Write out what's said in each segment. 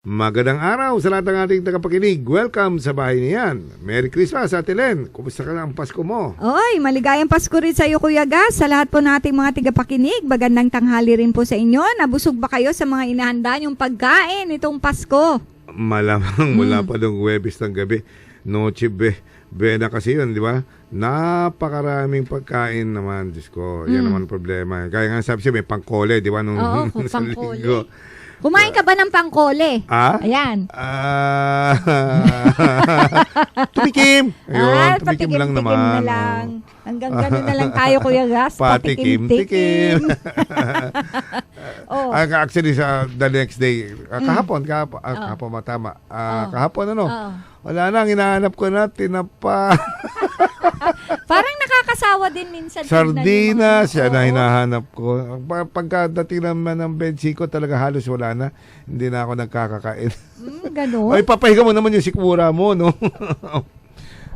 Magandang araw sa lahat ng ating tagapakinig. Welcome sa bahay niyan. Merry Christmas, Ate Len. Kumusta ka na ang Pasko mo? Oy, maligayang Pasko rin sa iyo, Kuya Gas. Sa lahat po nating mga tagapakinig, magandang tanghali rin po sa inyo. Nabusog ba kayo sa mga inahanda niyong pagkain itong Pasko? Malamang mula pa nung Huwebes ng gabi. Noche Buena kasi yun, di ba? Napakaraming pagkain naman, Diyos ko. Yan naman problema. Kaya nga sabi siya, may pangkole, di ba? Nung Oo, sa pangkole. linggo. Kumain ka ba ng pangkole? Ah? Ayan. Tumikim. Ayun, tumikim patikim-tikim lang naman. na lang. Hanggang gano'n na lang tayo, Kuya Gas. Patikim-tikim. Oh. Actually, sa the next day, kahapon matama. Kahapon wala na, hinahanap ko na, tinapa. Parang nakakasawa din minsan. Sardinas, yan na Oo. hinahanap ko. Pagkadating naman ng bensi ko, talaga halos wala na. Hindi na ako nagkakakain. Gano'n? Ay, papahiga mo naman yung sikmura mo, no?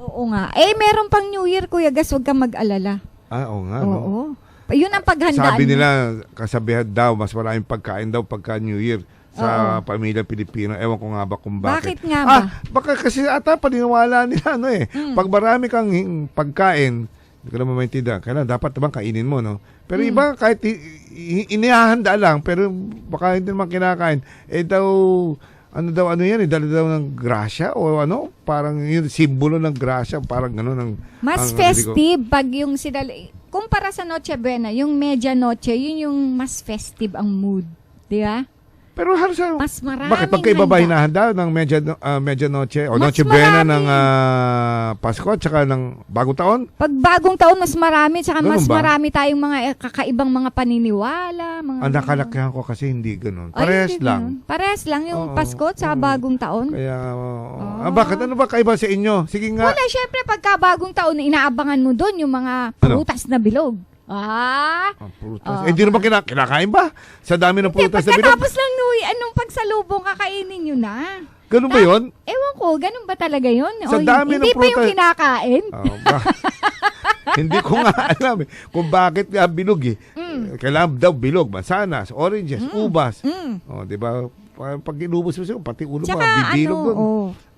Oo nga. Eh, meron pang New Year, Kuya Gas. Huwag kang mag-alala. Oo nga, no? Oo. Yun ang paghandaan. Sabi nila, kasabihan daw, mas maraming pagkain daw pagka New Year sa pamilya Pilipino. Ewan ko nga ba kung bakit. Bakit nga ba? Baka kasi ata paniniwala nila, pag marami kang pagkain, hindi ko naman maintindihan, kailan dapat naman kainin mo, no? Pero iba, kahit inihahanda lang, pero baka hindi naman kinakain, ano yan, dala daw ng grasya o ano, parang yung simbolo ng grasya, parang gano'n. Mas festive pag yung kumpara sa Noche Buena, yung Media Noche, yun yung mas festive ang mood. Di ba? Pero halos Mas maraming bakit pagkaiba ba handa. hinahanda ng Media Noche o Mas Noche Buena marami. ng Pasko at saka ng Bagong Taon? Pag bagong taon, mas marami. Tsaka Ganun mas ba? marami tayong mga kakaibang mga paniniwala. Mga Ang nakalakihan ko kasi hindi ganoon. Ay, Parehas hindi lang. ganun. Parehas lang yung Oo, Pasko at saka oo. bagong taon. Kaya, bakit? Ano ba kaiba sa inyo? Sige nga. Wala, syempre pagka bagong taon, inaabangan mo doon yung mga prutas na bilog. Prutas. Hindi naman kinakain ba? Sa dami ng prutas na bilog? Pagkatapos lang anong pagsalubong kakainin nyo na. Ganun ba yun? Ewan ko, ganun ba talaga yun? Sa dami ng hindi pa yung prutas- kinakain? Hindi ko nga alam kung bakit nga bilog Kailangan daw bilog, mansanas, oranges, ubas. Di ba? Pag inubos mo siya, pati ulo mo, bibilog doon.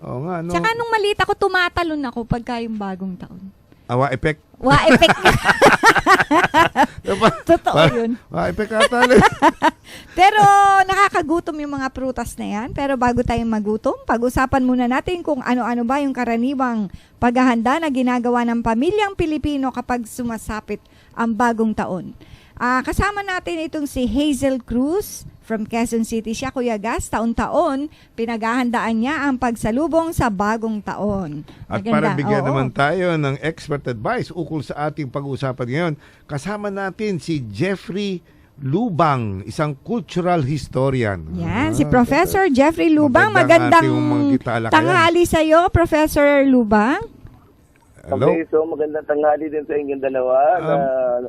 Oo nga, no? Tsaka nung maliit ako, tumatalon ako pagka yung bagong taon. Awa effect. Wa-effect. Totoo yun. Awa effect ata. Pero nakakagutom yung mga prutas na yan. Pero bago tayong magutom, pag-usapan muna natin kung ano-ano ba yung karaniwang paghahanda na ginagawa ng pamilyang Pilipino kapag sumasapit ang bagong taon. Kasama natin itong si Hazel Cruz from Quezon City. Siya, Kuya Gas, taon-taon, pinaghahandaan niya ang pagsalubong sa bagong taon. At Maganda. para bigyan Oo. naman tayo ng expert advice ukol sa ating pag-uusapan ngayon, kasama natin si Jeffrey Lubang, isang cultural historian. Yan, si Professor Jeffrey Lubang. Magandang Magandang ating magkitala kayo. tanghali sa iyo, Professor Lubang. Hello? Okay, so magandang tanghali din sa inyong dalawa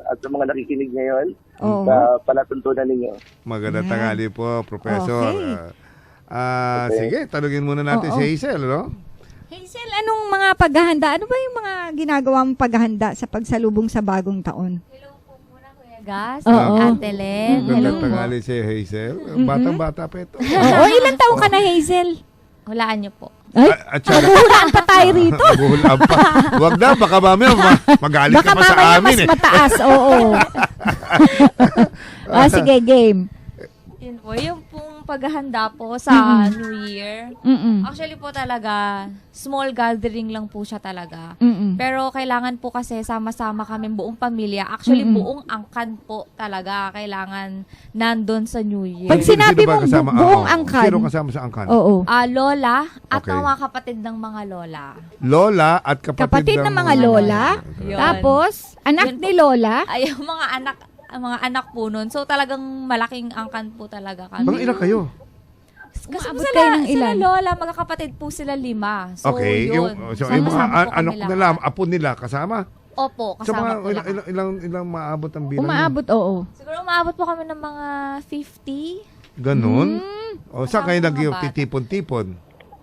at sa mga nakikinig ngayon Oo. sa palatuntunan ninyo. Magandang Yan. tanghali po, Professor. Okay. Sige, tanungin muna natin si Hazel, no? Hazel, anong mga paghahanda? Ano ba yung mga ginagawa mong paghahanda sa pagsalubong sa bagong taon? Hello po muna, Kuya Gas. Oo. Ate Len. Hello Magandang po. tanghali si Hazel. Batang-bata pa ito. Ilang taong ka na, Hazel? Hulaan niyo po. Ay, At saka, hulaan pa tayo rito. buhulaan pa. Huwag na, baka mamaya magalit Baka ka pa sa mamaya amin mas mataas, oo. Sige, game. Yun po, yung pong paghahanda po sa New Year. Actually po talaga, small gathering lang po siya talaga. Pero kailangan po kasi sama-sama kami buong pamilya. Actually, buong angkan po talaga kailangan nandun sa New Year. Pag sinabi Sino ba mong kasama? buong Oo. angkan. Sino kasama sa angkan? Oo. Lola at Okay. mga kapatid ng mga lola. Lola at Kapatid ng mga lola. Yun. Tapos, anak Yun ni Lola. Ay, yung mga anak po nun. So talagang malaking angkan po talaga kami. Mga ilan kayo? Kasi Umabot sila, kayo ng ilan? sila lola, magkakapatid po sila 5. So, Okay. yun. Yung mga Sama-sama po anak kami nila, lahat. apo nila, kasama? Opo, So kasama mga po lahat. ilang maabot ang bilang? Umaabot, oo. Siguro umaabot po kami ng mga 50. Ganon? O saan kayo Kasama mga bata. nagtitipon-tipon?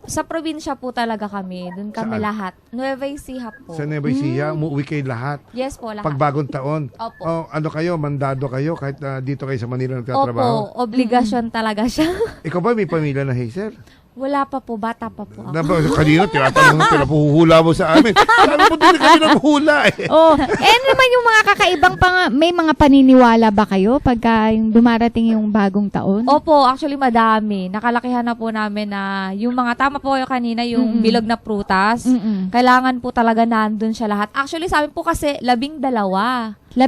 Sa probinsya po talaga kami. Doon kami Saan? lahat. Nueva Ecija po. Sa Nueva Ecija, umuwi kayo lahat. Yes po, lahat. Pag bagong taon. Opo. Ano kayo, mandado kayo kahit dito kayo sa Manila nagtatrabaho? Opo, obligasyon talaga siya. Ikaw ba may pamilya na, Hazel? Wala pa po, bata pa po ako. Kanina, tinatanong, pinapuhula mo sa amin. Sabi mo, hindi kami napuhula eh. Oh, naman yung mga kakaibang may mga paniniwala ba kayo pagka yung dumarating yung bagong taon? Opo, actually madami. Nakalakihan na po namin na yung mga, tama po kayo kanina, yung bilog na prutas, kailangan po talaga nandun siya lahat. Actually, sabi po kasi, 12. 12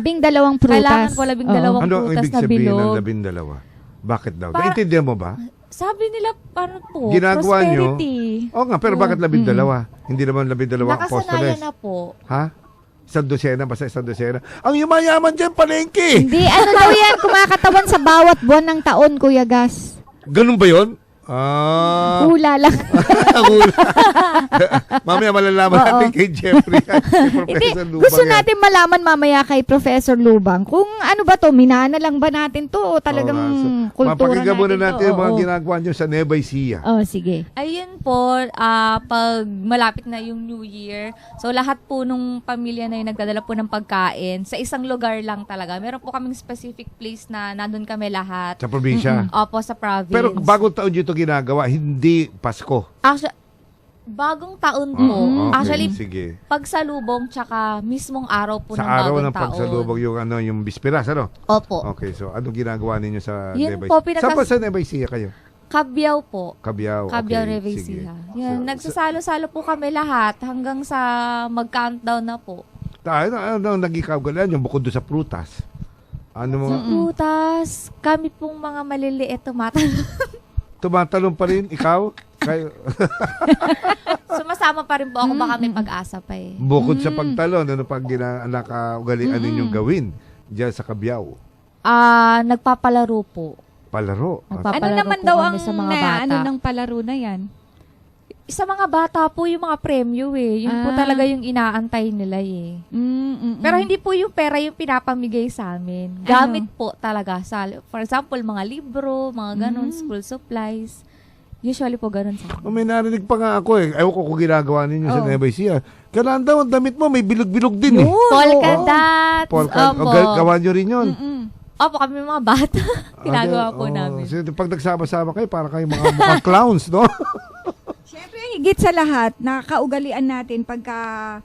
prutas. Kailangan po 12 Oo. Ano ang prutas ibig na sabihin bilog. ng 12? Bakit daw? Para- Naintindihan mo ba? Sabi nila, paano po? Ginagawa nyo? Prosperity. Oo nga, pero bakit 12? Hindi naman 12 apostoles. Nakasanayan na po. Ha? Isang dosena, basta isang dosena. Ang yumayaman dyan, palengke! Hindi, ano daw yan, kumakatawan sa bawat buwan ng taon, Kuya Gas. Ganun ba yun? Hula lang. Hula. Mamaya malalaman natin kay Jeffrey at si Hindi, Professor Lubang. gusto yan. natin malaman mamaya kay Professor Lubang kung ano ba to, minana lang ba natin to o talagang kultura Mapakinggan muna natin natin to? yung mga Oo. ginagawa nyo sa Nueva Ecija. Oh, sige. Ayun po, pag malapit na yung New Year, so lahat po nung pamilya na yun nagdadala po ng pagkain sa isang lugar lang talaga. Meron po kaming specific place na nandun kami lahat. Sa probinsya. Opo, sa province. Pero bagong taon dito ginagawa, hindi Pasko. Actually, bagong taon po. Okay, Actually, sige. pagsalubong tsaka mismong araw po Sa ng araw bagong ng taon. pagsalubog yung bispiras, ano? Opo. Okay, so anong ginagawa ninyo sa Yun Nueva po, Ecija? Saan ba sa Nueva Ecija kayo? Kabyaw po. Kabyao. Kabyaw Okay, Nueva sige. Ecija. Yan, So, nagsasalo-salo po kami lahat hanggang sa mag-countdown na po. Ano nagkikagalan yung bukod doon sa prutas? Ano mga Putas, kami pong mga maliliit tumatalon pa rin ikaw? Kayo, Sumasama pa rin po ako, baka may pag-asa pa eh. bukod sa pagtalon, ano pag nakaugalian ninyong gawin diyan sa Kabyao? Nagpapalaro po. Palaro. Ano Papalaro naman po daw kami ang sa mga bata. ano ng palaro na yan? Sa mga bata po yung mga premyo eh. Yun po talaga yung inaantay nila eh. Pero hindi po yung pera yung pinapamigay sa amin. Gamit po talaga. For example, mga libro, mga ganun, school supplies. Usually po ganun sa amin. May narinig pa nga ako eh. Ewan ko kung ginagawa ninyo sa Oo. Nueva Ecija. Kailangan daw ang damit mo, may bilog-bilog din eh. Polka dots. Opo. Gawa nyo rin yun. Opo, kami mga bata. Ginagawa po namin. So, pag nagsama-sama kayo, para kayo mga mukhang clowns, no? Siyempre, higit sa lahat, nakakaugalian natin pagka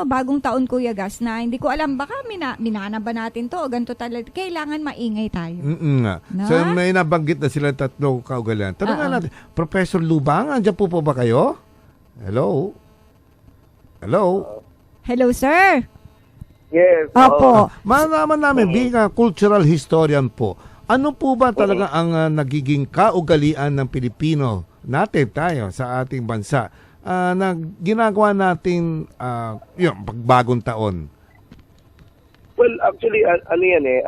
bagong taon, Kuya Gas, na hindi ko alam, baka minana ba natin to o ganito talaga. Kailangan maingay tayo. Nga. No? So, may nabanggit na sila tatlong kaugalian. Tanong nga natin, Professor Lubang, andyan po ba kayo? Hello? Hello? Hello, sir. Yes. Opo. Malaman namin, being a cultural historian po, ano po ba talaga ang nagiging kaugalian ng Pilipino natin tayo sa ating bansa na ginagawa natin yung pagbagong taon? Well, actually, ano yan eh,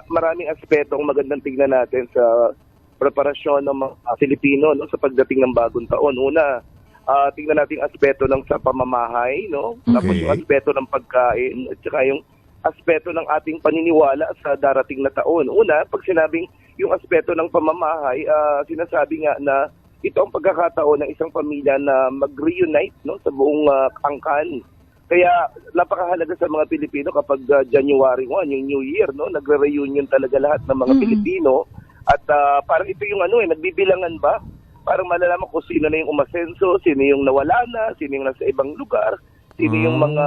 maraming aspeto ang magandang tignan natin sa preparasyon ng mga Pilipino, no, sa pagdating ng bagong taon. Una, tignan natin ang aspeto ng sa pamamahay, no? Tapos Okay. yung aspeto ng pagkain, at saka yung aspeto ng ating paniniwala sa darating na taon. Una, pag sinabing yung aspeto ng pamamahay, sinasabi nga na ito ang pagkakataon ng isang pamilya na mag-reunite, no, sa buong angkan. Kaya napakahalaga sa mga Pilipino kapag January 1, yung New Year, no, nagre-reunion talaga lahat ng mga Pilipino. At parang ito yung nagbibilangan ba? Parang malalaman kung sino na yung umasenso, sino yung nawala na, sino yung nasa ibang lugar, sino yung mga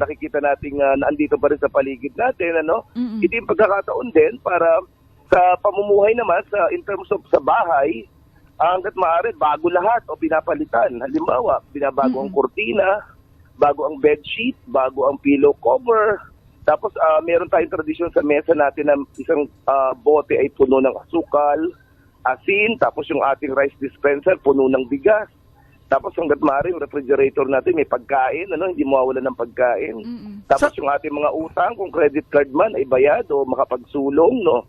nakikita nating naandito pa rin sa paligid natin, ano? Ito yung pagkakataon din para sa pamumuhay naman, in terms of sa bahay, hanggat maaari, bago lahat o pinapalitan. Halimbawa, binabago ang kurtina, bago ang bedsheet, bago ang pillow cover. Tapos meron tayong tradisyon sa mesa natin na isang bote ay puno ng asukal, asin, tapos yung ating rice dispenser puno ng bigas. Tapos hanggat maaari, yung refrigerator natin may pagkain, hindi mawawala ng pagkain. Tapos yung ating mga utang, kung credit card man, ay bayad o makapagsulong, no?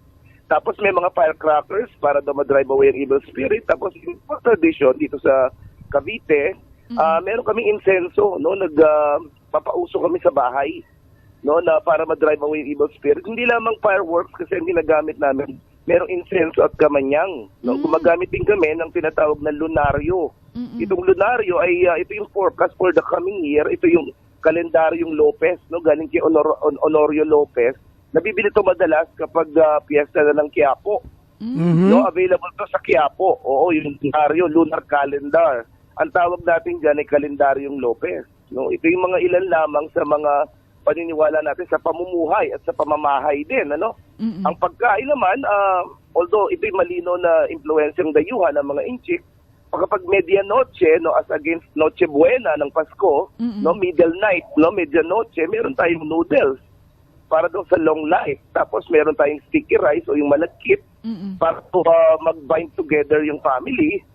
Tapos may mga firecrackers para daw ma-drive away ang evil spirit. Tapos yung tradition dito sa Cavite, meron kaming insenso, no? Nagpapauso kami sa bahay, no? Na para ma-drive away ang evil spirit. Hindi lamang fireworks kasi ang ginagamit namin merong insenso at kamanyang. No? Gumagamit din kami ng tinatawag na lunaryo. Itong lunaryo ay ito yung forecast for the coming year. Ito yung kalendaryong Lopez, no? Galing kay Honorio Lopez. Nabibili ito madalas kapag piyesta na ng Quiapo. No? Available to sa Quiapo. Oo, yung lunaryo, lunar calendar. Ang tawag natin dyan ay kalendaryong Lopez. No? Ito yung mga ilan lamang sa mga paniniwala natin sa pamumuhay at sa pamamahay din, ano? Ang pagkain naman, although ito'y malino na impluensyang dayuhan ng mga inchik, kapag medianoche, no, as against Noche Buena ng Pasko, no, middle night, no, medianoche, meron tayong noodles para daw sa long life. Tapos meron tayong sticky rice o yung malagkit para to, mag-bind together yung family.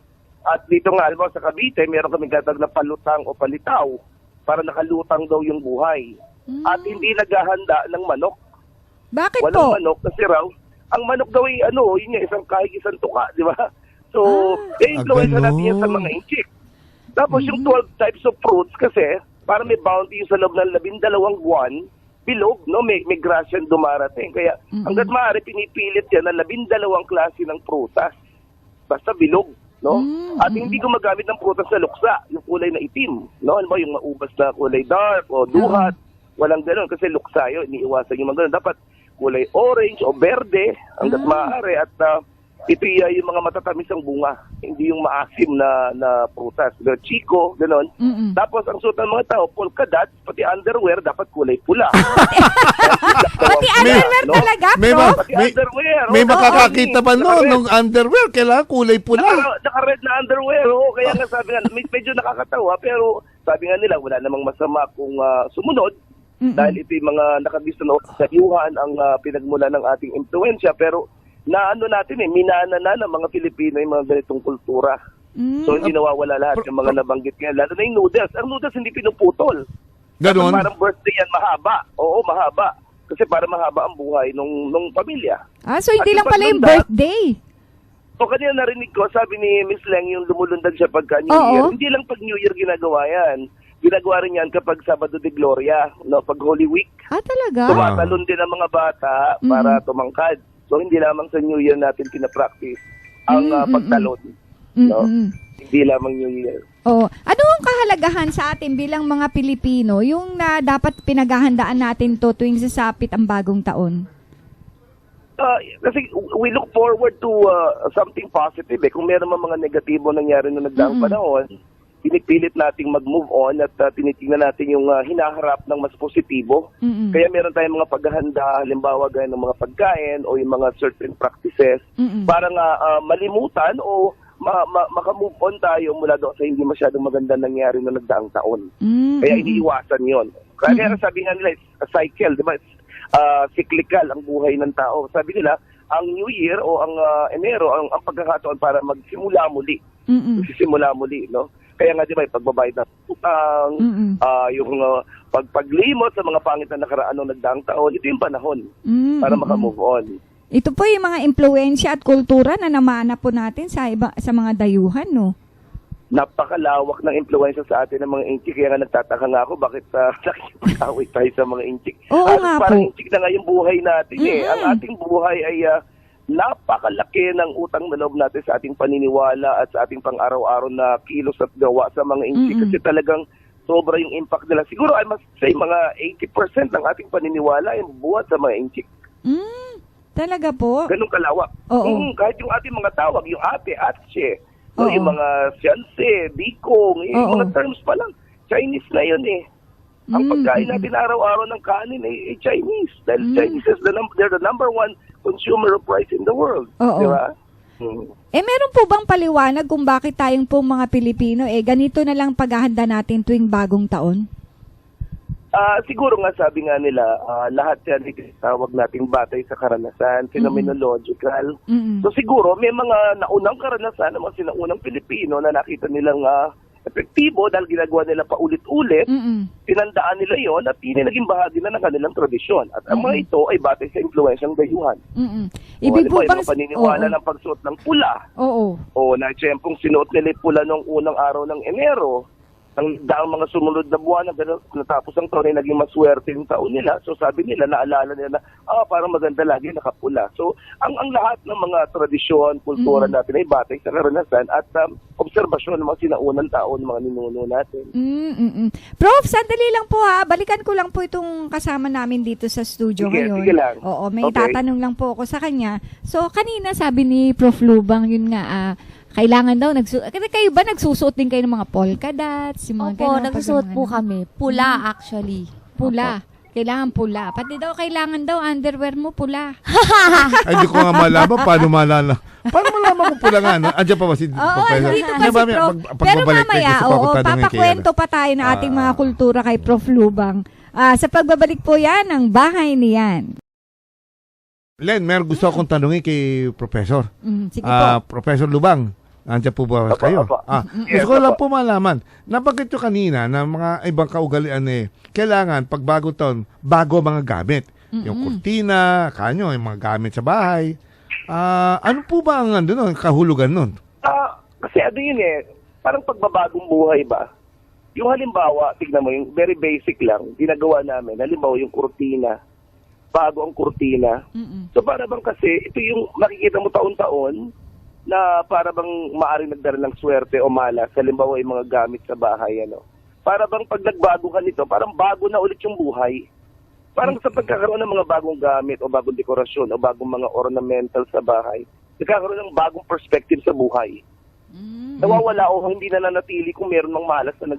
At dito nga, alam mo, sa Cavite, meron kaming gatag na palutang o palitaw para nakalutang daw yung buhay. At hindi naghahanda ng manok. Bakit Walang po? manok kasi raw, ang manok daw ay yun nga, isang kahig, isang tuka, di ba? So, influence natin yan sa mga inchik. Tapos yung 12 types of fruits kasi, para may bounty yung sa loob ng 12 buwan, bilog, no? May grasyan dumarating. Kaya hanggat maaari, pinipilit yan ng 12 klase ng prutas. Basta bilog. No? At hindi gumagamit ng prutas na luksa, yung kulay na itim. No? Ano ba, yung maubas na kulay dark o duhat. Walang gano'n kasi luksa yun, iniiwasan yung mga gano'n. Dapat kulay orange o berde hanggat maaari at ito yung mga matatamis ang bunga, hindi yung maasim na prutas. Chico, gano'n. Tapos ang suot ng mga tao, polka dots, pati underwear dapat kulay pula. Pati underwear talaga, Prof? Pati underwear. May makakakita pa noon nung underwear, kailangan kulay pula. Naka-red na underwear, kaya nga sabi nga, medyo nakakatawa, pero sabi nga nila, wala namang masama kung sumunod, dahil ito yung mga nakabisto na dayuhan ang pinagmula ng ating impluensya, pero naano natin minana na ng mga Pilipino yung mga ganitong kultura. So hindi nawawala lahat yung mga nabanggit nga. Lalo na yung noodles. Ang noodles hindi pinuputol. Ganon? Parang birthday yan, mahaba. Oo, mahaba. Kasi para mahaba ang buhay nung pamilya. So hindi At lang pala yung paglundag, birthday. So kanina narinig ko, sabi ni Miss Leng, yung lumulundag siya pagka New Year. Hindi lang pag New Year ginagawa yan. Ginagawa rin yan kapag Sabado de Gloria, no, pag Holy Week. Talaga? Tumatalon din ang mga bata para tumangkad. So, hindi lamang sa New Year natin pinapractice ang pagtalon. No? Hindi lamang New Year. Ano ang kahalagahan sa atin bilang mga Pilipino, yung na dapat pinaghahandaan natin to tuwing sasapit ang bagong taon? Kasi we look forward to something positive. Kung meron mga negatibo nangyari na nagdaang panahon, pinipilit nating mag-move on at tinitingnan natin yung hinaharap ng mas positibo. Kaya meron tayong mga paghahanda, halimbawa gaya ng mga pagkain o yung mga certain practices para nga malimutan o makamove on tayo mula doon sa hindi masyadong maganda nangyari na nagdaang taon. Kaya iniiwasan yon. Kaya sabi nga nila, a cycle, di ba? Cyclical ang buhay ng tao. Sabi nila, ang New Year o ang Enero, ang pagkakataon para magsimula muli. Magsisimula muli, no? Kaya nga, di ba, pagbabayad ng utang, yung paglimot sa mga pangit na nakaraan ng nagdaang taon, ito yung panahon para makamove on. Ito po yung mga impluensya at kultura na namana po natin sa mga dayuhan, no? Napakalawak ng impluensya sa atin ng mga inchik. Kaya nga nagtataka nga ako bakit nakikipag-away tayo sa mga inchik. Oo nga po. Parang inchik na nga yung buhay natin. Ang ating buhay ay napakalaki ng utang na loob natin sa ating paniniwala at sa ating pang-araw-araw na kilos at gawa sa mga inchik. Kasi talagang sobra yung impact nila. Siguro I must say mga 80% ng ating paniniwala ay buhat sa mga inchik. Talaga po? Ganun kalawak. Kahit yung ating mga tawag, yung ate, atche, yung mga siyanse, bikong, yung mga terms pa lang. Chinese na yun eh. Ang pagkain natin araw-araw ng kanin ay Chinese. Dahil Chinese is they're the number one consumer of rice in the world. Di ba? Meron po bang paliwanag kung bakit tayong po mga Pilipino, ganito na lang paghahanda natin tuwing bagong taon? Siguro nga sabi nga nila, lahat yan tawag nating batay sa karanasan, phenomenological. So siguro may mga naunang karanasan ng mga sinaunang Pilipino na nakita nilang epektibo dahil ginagawa nila paulit-ulit, tinandaan nila yon at yun ay naging bahagi na ng kanilang tradisyon. At ang mga ito ay batay sa impluensyang dayuhan. Ibig po bang... Yung paniniwala ng pagsuot ng pula. O na siyempre, sinuot nila yung pula nung unang araw ng Enero, ang daang mga sumunod na buwan, natapos ang taon ay naging maswerte yung taon nila. So sabi nila, naalala nila na, parang maganda lagi nakapula. So ang lahat ng mga tradisyon, kultura natin ay batay sa karanasan at obserbasyon ng mga sinaunang taon, mga ninuno natin. Prof, sandali lang po ha. Balikan ko lang po itong kasama namin dito sa studio ngayon. Sige lang. Oo, may tatanong lang po ako sa kanya. So kanina sabi ni Prof Lubang, yun nga, kailangan daw, kayo ba nagsusuot din kayo ng mga polka dots? Yung mga Opo, ganun, nagsusuot po ano? kami. Pula actually. Pula. Kailangan pula. Pati daw, kailangan daw, underwear mo pula. Ay, hindi ko nga malaman. Paano malaman? Paano malaman kung pula nga? Andiyan pa ba si Professor? Dito pa si Diba, Prof. Pero pagbabalik, mamaya, gusto ko ako tanungin kay papakwento pa tayo ng ating mga kultura kay Prof. Lubang. Sa pagbabalik po yan, ang bahay niyan. Len, meron gusto akong tanungin kay Professor. Sige po. Professor Lubang, nandiyan po ba kayo? Yes, Gusto ko lang po malaman. Nabanggit nyo kanina na mga ibang kaugalian kailangan pag bago taon, bago mga gamit. Yung kurtina, kanyo, yung mga gamit sa bahay. Ano po ba ang kahulugan nun? Kasi ano yun parang pagbabagong buhay ba? Yung halimbawa, tignan mo, yung very basic lang, ginagawa namin, halimbawa yung kurtina, bago ang kurtina. So para bang kasi, ito yung makikita mo taon-taon, na para bang maaaring nagdala ng swerte o malas, halimbawa yung mga gamit sa bahay, Para bang pag nagbago ka nito, parang bago na ulit yung buhay. Parang sa pagkakaroon ng mga bagong gamit o bagong dekorasyon o bagong mga ornamental sa bahay, nagkakaroon ng bagong perspective sa buhay. Nawawala o hindi na nanatili kung meron mang malas na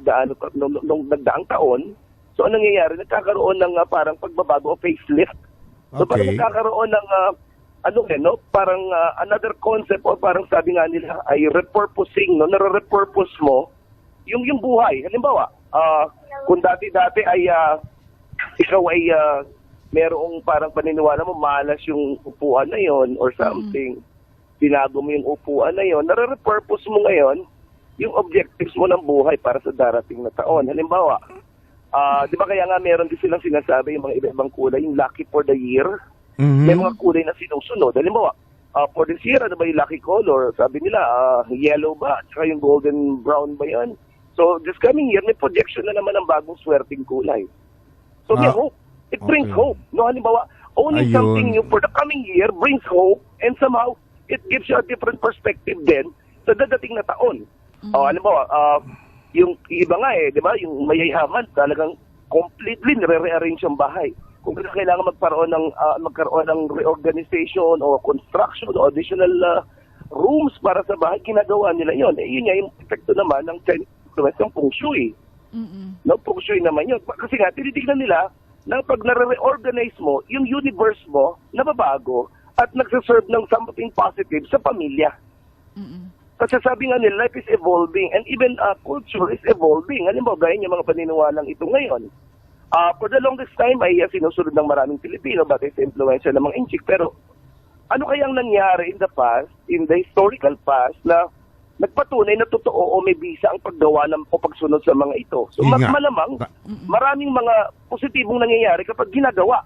nung nagdaang taon. So anong nangyayari? Nagkakaroon ng parang pagbabago o facelift. So parang nagkakaroon ng parang another concept o parang sabi nga nila ay repurposing, nare-repurpose mo yung buhay. Halimbawa, kung dati-dati ay ikaw ay merong parang paniniwala mo malas yung upuan na yon or something, binago mo yung upuan na yon, nare-repurpose mo ngayon yung objectives mo ng buhay para sa darating na taon. Halimbawa, di ba kaya nga meron din silang sinasabi yung mga iba-ibang kulay, yung lucky for the year. May mga kulay na sinusunod. Halimbawa, for this year, ano ba yung lucky color? Sabi nila, yellow ba? Tsaka yung golden brown ba yan? So, this coming year, may projection na naman ng bagong swerting kulay. So, may hope. It brings hope. No, halimbawa, owning something new for the coming year brings hope and somehow, it gives you a different perspective then sa dadating na taon. Halimbawa, yung iba nga di ba? Yung mayayaman, talagang completely nire-rearrange yung bahay. Kung kailangan magkaroon ng reorganization o construction o additional rooms para sa bahay, ginagawa nila yon. Yun nga yung epekto naman ng Chinese influence ng feng shui. No, feng shui naman yun. Kasi nga, tinitignan nila na pag nare-reorganize mo, yung universe mo nababago at nagsaserve ng something positive sa pamilya. Kasi sabi nga nila, life is evolving and even culture is evolving. Halimbawa, gaya yung mga paniniwalang ito ngayon. For the longest time ay sinusunod ng maraming Pilipino batay sa influensya ng mga Inchik. Pero ano kayang nangyari in the past, in the historical past, na nagpatunay na totoo o may bisa ang paggawa o pagsunod sa mga ito? So malamang maraming mga positibong nangyayari kapag ginagawa.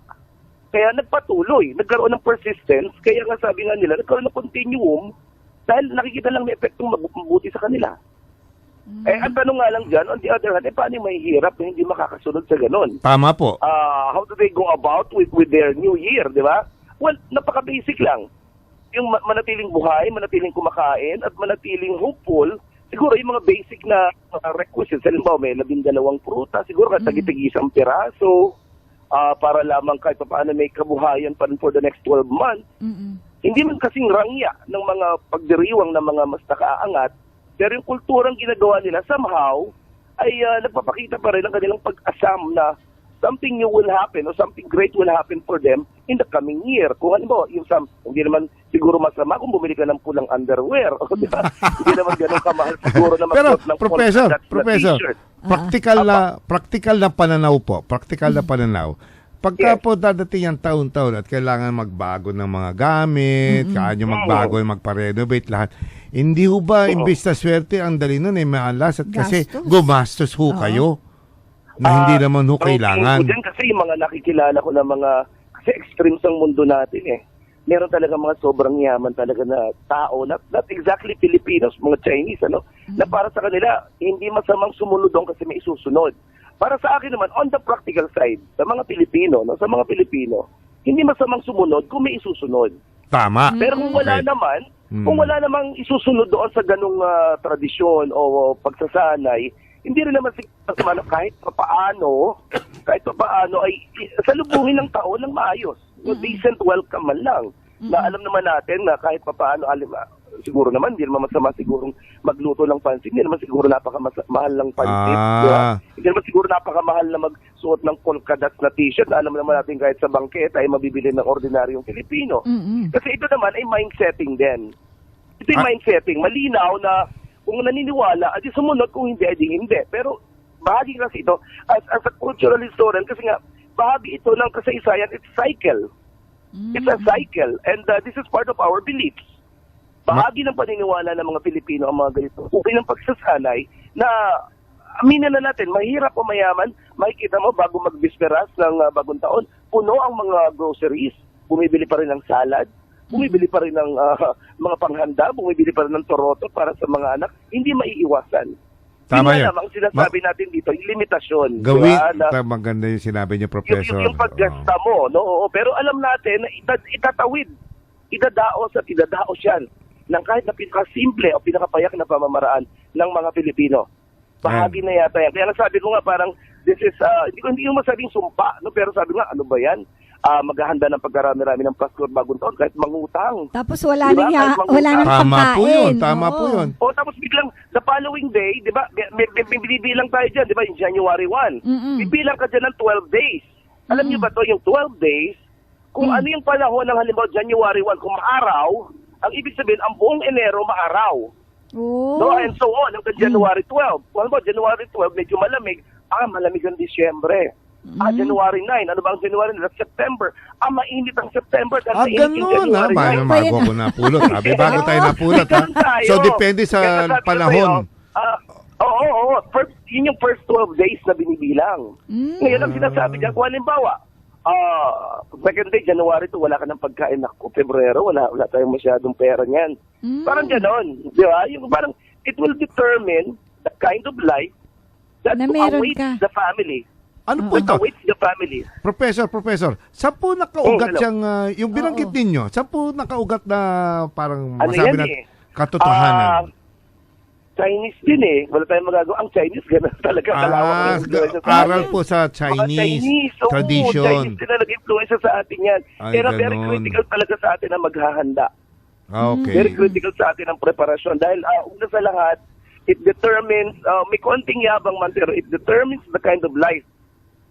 Kaya nagpatuloy, nagkaroon ng persistence, kaya nga sabi nga nila, nagkaroon ng continuum dahil nakikita lang may epektong mabuti sa kanila. Ang tanong nga lang dyan, on the other hand, paano may hirap na hindi makakasunod sa ganun? Tama po. How do they go about with their new year, di ba? Well, napaka-basic lang. Yung manatiling buhay, manatiling kumakain, at manatiling hopeful, siguro yung mga basic na requisites, halimbawa may 12 prutas, siguro katagitigi isang piraso, para lamang kahit paano may kabuhayan pa rin for the next 12 months. Hindi man kasing rangya ng mga pagdiriwang ng mga mas nakaaangat, pero yung kulturang ginagawa nila somehow ay nagpapakita pa rin ang kanilang pag-asam na something new will happen or something great will happen for them in the coming year. Kung ano, hindi naman siguro masama kung bumili ka ng pulang underwear. Diba? Hindi naman ganun kamahal siguro na pero, ng Professor, t-shirt. practical na pananaw po. Practical na pananaw. Pagka po dadating ang taon-taon at kailangan magbago ng mga gamit, kanya magbago, magpa-renovate lahat, hindi ho ba imbis na swerte ang dali nun maalas at kasi gumastos ho kayo na hindi naman ho kailangan. Kasi yung mga nakikilala ko na mga, kasi extremes ang mundo natin meron talaga mga sobrang yaman talaga na tao, not exactly Filipinos, mga Chinese, na para sa kanila, hindi masamang sumunod doon kasi may isusunod. Para sa akin naman, on the practical side, sa mga Pilipino, hindi masamang sumunod kung may isusunod. Tama. Pero kung wala naman, kung wala namang isusunod doon sa ganung tradisyon o pagsasanay, hindi rin naman siguro kahit papaano ay salubungin ng tao ng maayos. Decent welcome man lang. Na alam naman natin na kahit papaano, siguro naman, hindi naman masama sigurong magluto ng pansit. Hindi naman siguro napakamahal ng pansit. Diba? Hindi naman siguro napakamahal na magsuot ng polka dots na t-shirt. Alam naman natin kahit sa bangketa ay mabibili ng ordinaryong Pilipino. Kasi ito naman ay mind setting din. Ito yung mind setting. Malinaw na kung naniniwala, adi sumunod, kung hindi, adi hindi. Pero bahagi kasi ito, as a cultural historian, kasi nga, bahagi ito ng kasaysayan, it's cycle. It's a cycle. And this is part of our beliefs. Bahagi ng paniniwala ng mga Pilipino ang mga ganito. Ukay ng pagsasanay na aminin na natin, mahirap o mayaman, makikita mo bago magbisperas ng bagong taon, puno ang mga groceries, bumibili pa rin ng salad, bumibili pa rin ng mga panghanda, bumibili pa rin ng toroto para sa mga anak, hindi maiiwasan. Tama yun. yun. Ang sinasabi natin dito, yung limitasyon. Gawin, diba? maganda yung sinabi niyo, Professor. Yung paggasta mo, no? Oo, pero alam natin na itatawid, idadaos at idadaos yan ng kahit na pinakasimple o pinakapayak na pamamaraan ng mga Pilipino. Bahagi na yata yan. Kaya sabi ko nga parang, this is, hindi ko masabing sumpa, no? Pero sabi nga, ano ba yan? Maghahanda ng pagkarami-rami ng Pasko at Bagong Taon kahit mangutang. Tapos wala diba? wala nang pagkain. Tama po yun. O tapos biglang the following day, di ba, may binibilang tayo dyan, di ba, yung January 1. Bibilang ka dyan ng 12 days. Alam niyo ba to yung 12 days, kung ano yung panahon ng halimbawa January 1, kung maaraw, ang ibig sabihin, ang buong Enero maaraw. Oh. No, and so on, hanggang January 12. Kung ano ba, January 12, medyo malamig. Malamig ang Disyembre. January 9. Ano ba ang January 9? September. Mainit ang September. Ganun. Bago ako napulot. Bago tayo napulot. So, depende sa panahon. Oo. Yun yung first 12 days na binibilang. Ngayon ang sinasabi niya, kung halimbawa, second day, January 2, wala ka ng pagkain. Naku, Pebrero, wala tayong masyadong pera niyan. Parang ganon. Di ba? Yung parang, it will determine the kind of life that awaits the family. Ano po ito? Awaits the family. Professor, saan po nakaugat siyang, yung binanggit ninyo, saan po nakaugat na parang masabi na katotohanan? Chinese din eh. Wala tayong magagawa. Ang Chinese, gano'n talaga. Aral po sa Chinese tradition. Chinese din na nag-influence sa atin yan. Pero very critical talaga sa atin ang maghahanda. Okay. Very critical sa atin ang preparasyon. Dahil una sa lahat, it determines, may konting yabang man, pero it determines the kind of life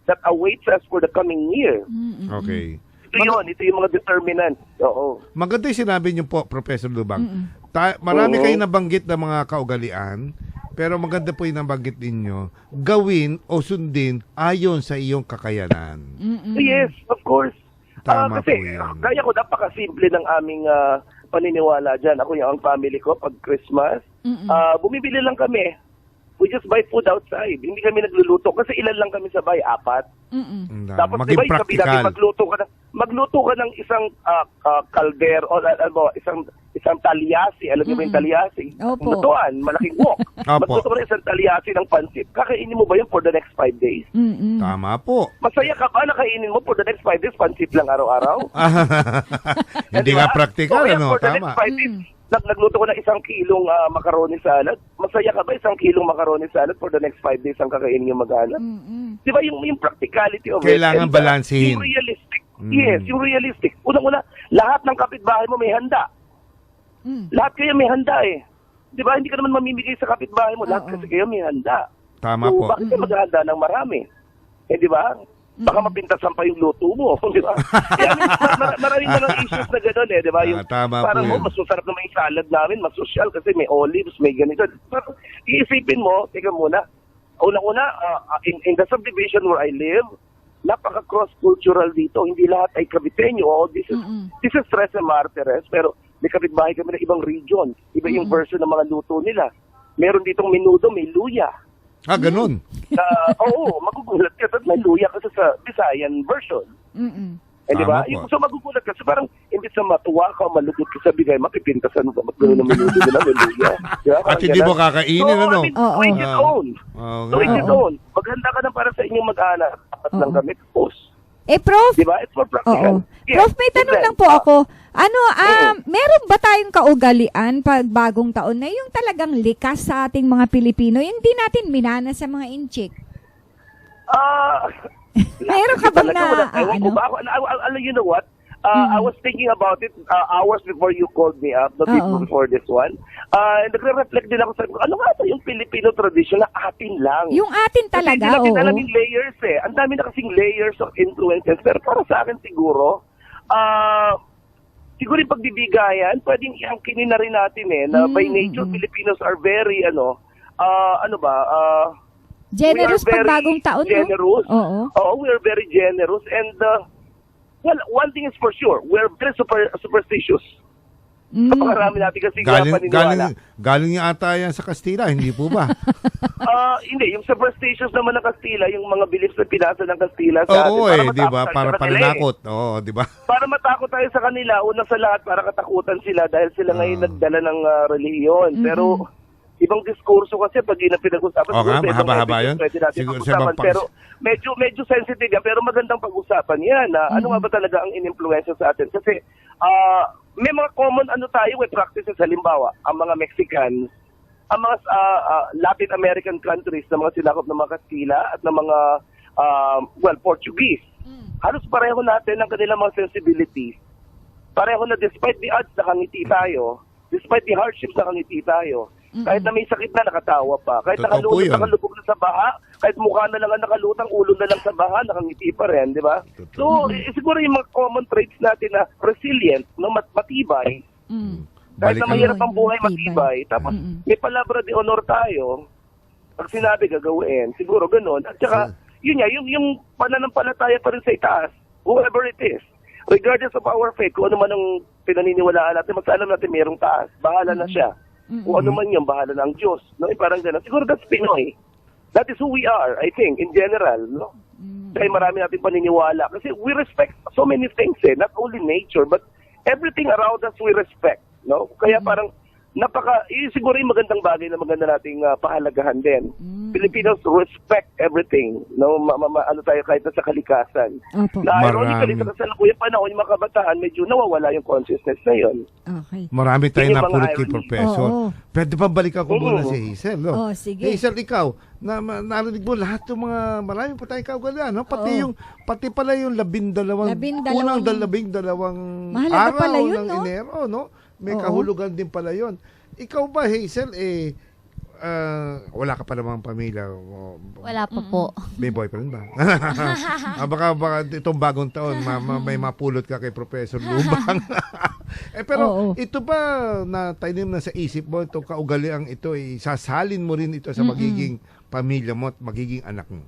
that awaits us for the coming year. Okay. Ito yung mga determinants. Oo. Maganda yung sinabi niyo po, Professor Lubang. Marami kayong nabanggit na mga kaugalian, pero maganda po yung nabanggit ninyo, gawin o sundin ayon sa iyong kakayanan. Yes, of course. Tama kasi, po yan. Kaya ko, napakasimple ng aming paniniwala dyan. Ako yung family ko, pag Christmas, bumibili lang kami. We just buy food outside. Hindi kami nagluluto kasi ilan lang kami sa bahay, 4. Tapos maging diba, practical. Magluto ka ng isang kalder o isang talyasi. Alam niyo ba yung talyasi? Opo. Lutuan, malaking wok. Magluto ka ng isang talyasi ng pansit. Kakainin mo ba yun for the next 5 days? Tama po. Masaya ka ba na kainin mo for the next 5 days pansit lang araw-araw? Hindi nga practical, for the next 5 days, nagluto ko ng 1 kilong macaroni salad. Masaya ka ba 1 kilong macaroni salad for the next 5 days ang kakainin yung mag-anak? Di ba yung practicality of kailangan balansehin. Yung realistic. Yes, yung realistic. Unang-una, lahat ng kapitbahay mo may handa. Lahat kayo may handa eh. Di ba? Hindi ka naman mamimigay sa kapitbahay mo. Lahat kasi kayo may handa. Tama so, po. bakit kayo maghahanda ng marami? Di ba? Baka mapintasan pa yung luto mo, di ba? Maraming mga issues na gano'n di ba? Yung, tama parang po mas masarap naman yung salad namin, mas social kasi may olives, may ganito. Pero iisipin mo, teka muna, unang-una, in the subdivision where I live, napaka-cross-cultural dito. Hindi lahat ay Caviteño. This is Tres Martires, pero may kapitbahay kami ng ibang region. Iba yung version ng mga luto nila. Meron ditong menudo, may luya. Ganun. Oo, magugulat ka. May luya kasi sa Visayan version. Di ba? Tama po. Yung so magugulat ka. So parang, imbis na matuwa ka, malugod ka sa bigay, makipintasan mo, magkaroon ng minuto nila, hallelujah. Diba? At hindi mo kakainin, ano? Oo. To each his own. Oo To each nga. his own. Maghanda ka na para sa inyong mag-anak. Dapat lang kami, post. Prof, Di ba? It's more practical. oo. Prof, may tanong lang po ako. Meron ba tayong kaugalian pag bagong taon na yung talagang likas sa ating mga Pilipino, yung di natin minana sa mga inchik? Meron ka bang na, You know what? I was thinking about it hours before you called me up, the people before this one. Nagre-reflect din ako sa ano nga ba yung Filipino tradition na atin lang. Yung atin talaga, Kasi hindi natin alam yung layers eh. Ang dami na kasing layers of influences. Pero para sa akin siguro, siguro yung pagbibigayan, pwedeng iangkinin na rin natin eh, na by nature, Filipinos are very, generous we are pag bagong taon, generous. no? Oo. Oo, we are very generous. And, well, one thing is for sure, we're very superstitious. Napakarami natin kasi paniniwala. Galing yung ata yan sa Kastila, hindi po ba? Hindi, yung superstitious naman ng Kastila, yung mga beliefs na pinasa ng Kastila sa Oo, atin. di ba? Para kanila pananakot. Oo, di ba? Para matakot tayo sa kanila, unang sa lahat, para katakutan sila dahil sila ngayon nagdala ng relihiyon. Pero, ibang diskurso kasi pag yun ang pinag-usapan. Oo nga, mahaba-haba yun. Siguro pero medyo sensitive yan, pero magandang pag-usapan yan. Ano nga ba talaga ang in-influensya sa atin? Kasi may mga common practices. Halimbawa, ang mga Mexicans, ang mga Latin American countries na mga sinakop ng mga Kastila at ng mga Portuguese. Halos pareho natin ang kanilang mga sensibilities. Pareho na despite the odds nakangiti tayo, despite the hardships nakangiti tayo, kahit na may sakit na nakatawa pa, kahit nakalubog na sa baha, kahit mukha na lang ang nakalutang, ulo na lang sa baha, nakangiti pa rin, di ba? So, siguro yung mga common traits natin na resilient, no, matibay, kahit na mahirap ang buhay, matibay, tapos may palabra de honor tayo, pag sinabi gagawin, siguro ganun. At saka, yun nga, yung pananampalataya pa rin sa itaas, whoever it is, regardless of our faith, kung ano man ang pinaniniwalaan natin, magsalam natin mayroong taas, bahala na siya. Kung ano man yung bahala ng Diyos. No? Parang gano'n. Siguro that's Pinoy. That is who we are, I think, in general. No? Kaya marami natin paniniwala. Kasi we respect so many things not only nature, but everything around us we respect. No? Kaya parang siguro yung magandang bagay na maganda nating pahalagahan din. Filipinos respect everything. No? Ano tayo kahit na sa kalikasan. Na ironically, sa kasalukuyang panahon, yung mga kabataan, medyo nawawala yung consciousness na yun. Okay. Marami tayong napulot kay Professor. Oo. Pwede pa balik ako muna si Hazel. No? Oo, sige. Hazel, ikaw, narinig mo lahat yung mga, marami pa tayong kaugalian. No? Pati pala yung 12 unang 12 Mahalaga araw pala yun, ng no? Enero. No? May kahulugan din pala yun. Ikaw ba, Hazel, wala ka pa namang pamilya? Wala pa po. May boyfriend ba? Baka itong bagong taon, may mapulot ka kay Professor Lubang. Pero ito ba na tanim na sa isip mo, itong kaugaliang ito, sasalin mo rin ito sa magiging pamilya mo at magiging anak mo?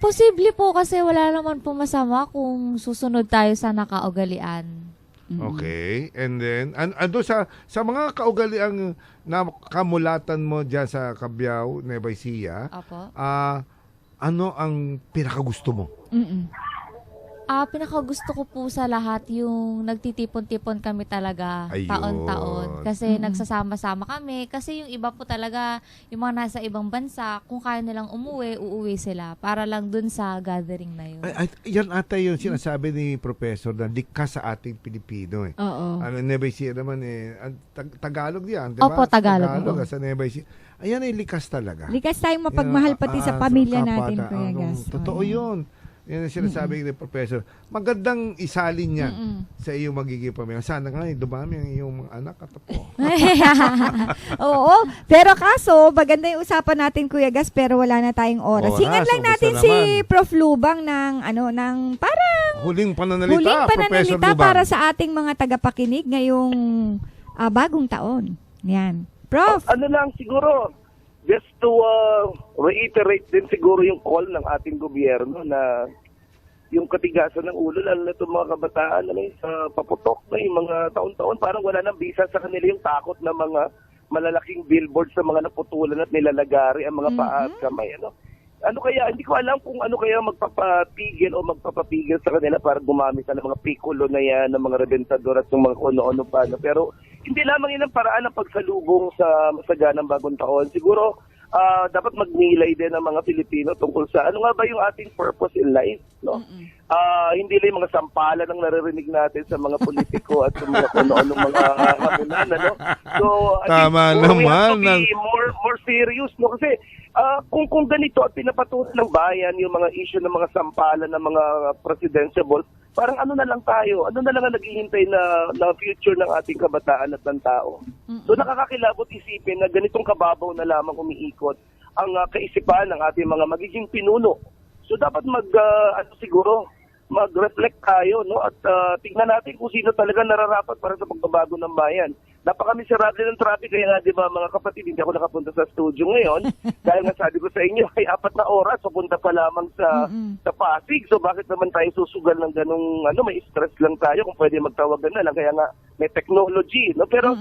Posible po kasi wala naman po masama kung susunod tayo sa nakaugalian. Okay. And then, ando sa mga kaugaliang na kamulatan mo dyan sa Cabiao, Nueva Ecija, ano ang pinakagusto mo? Pinakagusto ko po sa lahat yung nagtitipon-tipon kami talaga Ayun. taon-taon. Kasi nagsasama-sama kami. Kasi yung iba po talaga, yung mga nasa ibang bansa, kung kaya nilang uuwi sila para lang dun sa gathering na yun. Yan ata yung sinasabi ni Professor na likas sa ating Pilipino. Oo. Nueva Ecija naman Tagalog yan, di ba? Opo, Tagalog. Sa Nueva Ecija. Ayan likas talaga. Likas tayong mapagmahal pati sa pamilya natin, Kuya Gas. Totoo yun. Yan ang sinasabi ni Professor. Magandang isalin niya sa iyong magiging pamilya. Sana nga dumami ang iyong mga anak at apo. Oo. Pero kaso, maganda yung usapan natin, Kuya Gas, pero wala na tayong oras. Hingan lang natin si Prof. Lubang ng parang huling pananalita, Professor Lubang. para sa ating mga tagapakinig ngayong bagong taon. Yan. Prof. Ano lang siguro, just to reiterate din siguro yung call ng ating gobyerno na yung katigasan ng ulo, lalo na itong mga kabataan na sa paputok na yung mga taon-taon, parang wala nang bisa sa kanila yung takot na mga malalaking billboards sa mga naputulan at nilalagari ang mga paa at kamay. ano kaya, hindi ko alam kung ano kaya magpapatigil o magpapapigil sa kanila para gumamit ng mga pikulo na yan, ng mga rebentador at ng mga ano-ano pa. No? Pero hindi lamang yun ang paraan ng pagsalubong sa masaganang bagong taon. Siguro, dapat magnilay din ang mga Pilipino tungkol sa ano nga ba yung ating purpose in life. No? Hindi lang yung mga sampalan ang naririnig natin sa mga politiko at sa mga ano-ano mga hamunan. Ano? So, Tama I think we have naman. to be more serious. No? Kasi kung ganito at pinapatulan ng bayan yung mga issue ng mga sampalan ng mga presidential, parang ano na lang tayo, ano na lang ang naghihintay na future ng ating kabataan at ng tao. So nakakakilabot isipin na ganitong kababaw na lamang umiikot ang kaisipan ng ating mga magiging pinuno. So dapat mag-reflect tayo, no? At tingnan natin kung sino talaga nararapat para sa pagbabago ng bayan. Napaka-miserable ng traffic, kaya nga, di ba, mga kapatid, hindi ako nakapunta sa studio ngayon. Dahil nga sabi ko sa inyo, ay 4 na oras, papunta pa lamang sa Pasig. So bakit naman tayo susugal ng ganung, may stress lang tayo kung pwede magtawagan na lang. Kaya nga, may technology, no? Pero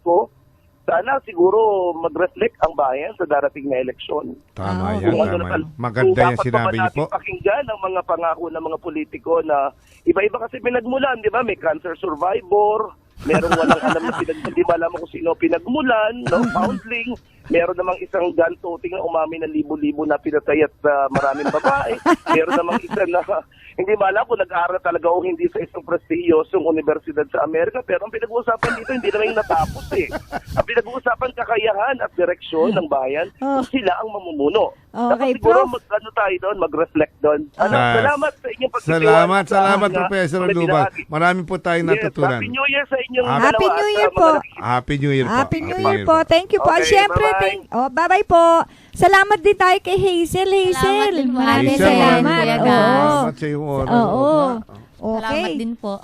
ko, sana siguro mag-reflect ang bayan sa darating na eleksyon. Tama yan, tama. Maganda yung sinabi niyo po. Dapat pakinggan ang mga pangako ng mga politiko na iba-iba kasi pinagmulan, di ba? May cancer survivor, merong walang alam na hindi ba alam kung sino pinagmulan, no? Foundling, meron namang isang gun toting na umamin ng libo-libo na pinatay at maraming babae. Meron namang isa na hindi alam kung nag-aaral talaga o hindi sa isang prestihiyosong universidad sa Amerika. Pero ang pinag-uusapan dito, hindi naman yung natapos eh. Ang pinag-uusapan, kakayahan at direksyon ng bayan kung sila ang mamumuno. Okay, Dapat siguro Prof. tayo doon, mag-reflect doon. Salamat sa inyong pagtitiwala. Salamat, Professor Lubal. Marami po tayong natutunan. Happy New Year sa inyong Happy dalawa. New Year po. Happy New Year po. Happy New Year po. Thank you po. At Okay, syempre, bye-bye. bye-bye po. Salamat din tayo kay Hazel. Salamat din po. Maraming Hazel, salamat. Kuya Oo. Gas. Salamat sa iyong oras. Oo. Salamat Okay. din po.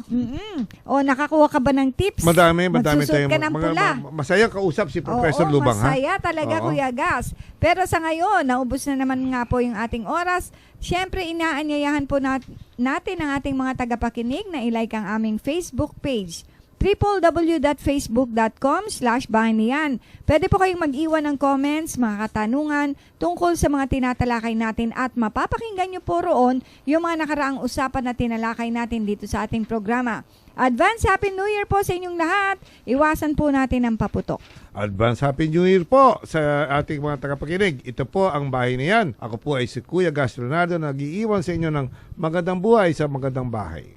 Nakakuha ka ba ng tips? Madami Magsusuot tayong ka ng pula. masaya kausap si Professor Oo, Lubang, ha? masaya talaga, Oo. Kuya Gas. Pero sa ngayon, naubos na naman nga po yung ating oras. Siyempre, inaanyayahan po natin ang ating mga tagapakinig na ilike ang aming Facebook page, www.facebook.com/bahanian. Pwede po kayong mag-iwan ng comments, mga katanungan tungkol sa mga tinatalakay natin at mapapakinggan nyo po roon yung mga nakaraang usapan na tinalakay natin dito sa ating programa. Advance Happy New Year po sa inyong lahat. Iwasan po natin ang paputok. Advance Happy New Year po sa ating mga tagapakinig. Ito po ang Bahay na Yan. Ako po ay si Kuya Gastronado na nag-iiwan sa inyo ng magandang buhay sa magandang bahay.